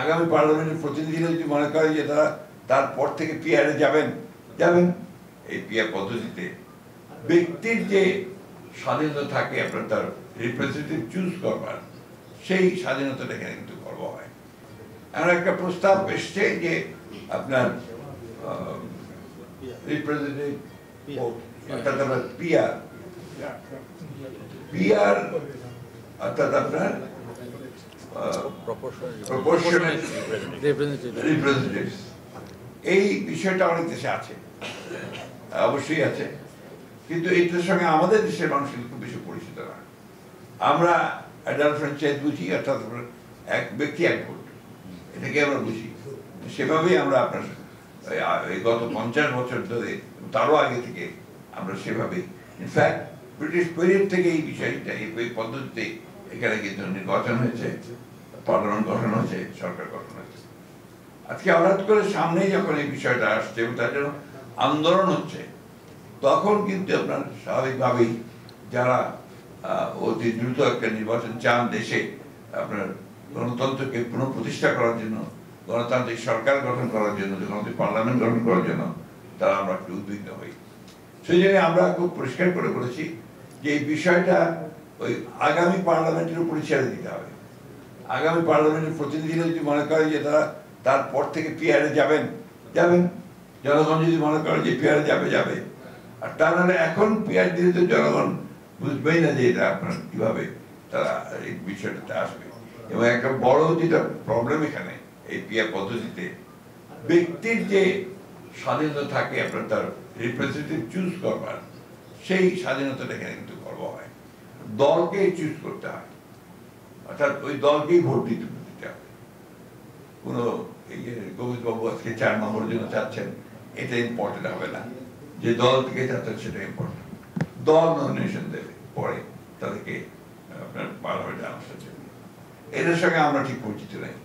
আগামী পার্লামেন্টের প্রতিনিধিরা যদি মনে করে যে তারা তারপর থেকে পিআরে যাবেন এই পিআর পদ্ধতিতে ব্যক্তির যে স্বাধীনতা থাকে আপনার তার রিপ্রেজেন্টেটিভ চুজ করবার, সেই স্বাধীনতাটা এখানে কিন্তু খর্ব হয়। এমন একটা প্রস্তাব এসছে যে আপনার রিপ্রেজেন্টেটিভ অর্থাৎ আপনার পিআর অর্থাৎ আপনার রিপ্রেজেন্টেটিভস, এই বিষয়টা অনেক দেশে আছে, অবশ্যই আছে, কিন্তু এইটার সঙ্গে আমাদের দেশের মানুষ কিন্তু খুব বেশি পরিচিত না। আমরা অ্যাডাল্ট ফ্র্যাঞ্চাইজ বুঝি, অর্থাৎ এক ব্যক্তি এক ভোট, এটাকে আমরা বুঝি। সেভাবেই আমরা আপনার এই গত 50 বছর ধরে, তারও আগে থেকে আমরা সেভাবেই, ইনফ্যাক্ট ব্রিটিশ পিরিয়ড থেকে এই বিষয়টা এই পদ্ধতিতে এখানে কিন্তু নির্বাচন হয়েছে, পার্লামেন্ট গঠন হয়েছে, সরকার গঠন হয়েছে। আজকে হঠাৎ করে সামনেই যখন এই বিষয়টা আসছে এবং তার জন্য আন্দোলন হচ্ছে, তখন কিন্তু আপনার স্বাভাবিকভাবেই যারা অতি দ্রুত একটা নির্বাচন চান দেশে, আপনার গণতন্ত্রকে পুনঃপ্রতিষ্ঠা করার জন্য, গণতান্ত্রিক সরকার গঠন করার জন্য, গণতান্ত্রিক পার্লামেন্ট গঠন করার জন্য তারা আমরা একটু উদ্বিগ্ন হই। সেই জন্য আমরা খুব পরিষ্কার করে বলেছি যে এই বিষয়টা ওই আগামী পার্লামেন্টের উপরে ছেড়ে দিতে হবে। আগামী পার্লামেন্টের প্রতিনিধিরা যদি মনে করে যে তারা তারপর থেকে পিআরে যাবেন, জনগণ যদি মনে করে যে পিআরে যাবে, আর তা নাহলে এখন পিআর দিলে তো জনগণ বুঝবেই না যে এটা আপনার কিভাবে তারা এই বিষয়টাতে আসবে। এবং একটা বড় যেটা প্রবলেম এখানে এই পিআর পদ্ধতিতে, ব্যক্তির যে স্বাধীনতা থাকে আপনার তার রিপ্রেজেন্টেটিভ চুজ করবার, সেই স্বাধীনতাটা এখানে কিন্তু খর্ব হয়। দলকে চুজ করতে হয়, অর্থাৎ ওই দলকেই ভোট দিতে হবে। কোনো এই যে গোবিন্দবাবু আজকে 4 নম্বরের জন্য চাচ্ছেন, এটা ইম্পর্টেন্ট হবে না, যে দল থেকে চাচ্ছেন সেটা ইম্পর্টেন্ট। দল নমিনেশন দেবে, পরে তাদেরকে আপনার পার্লামেন্টে আনার জন্য। এদের সঙ্গে আমরা ঠিক পরিচিত নাই।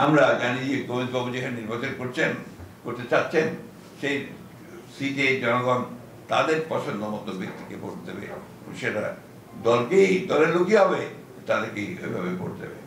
আমরা জানি যে গোবিন্দবাবু যেখানে নির্বাচন করতে চাচ্ছেন, সেই সিটে জনগণ তাদের পছন্দ মতো ব্যক্তিকে ভোট দেবে, সেটা দলের লোকই হবে, তাদেরকেই ওইভাবে ভোট দেবে।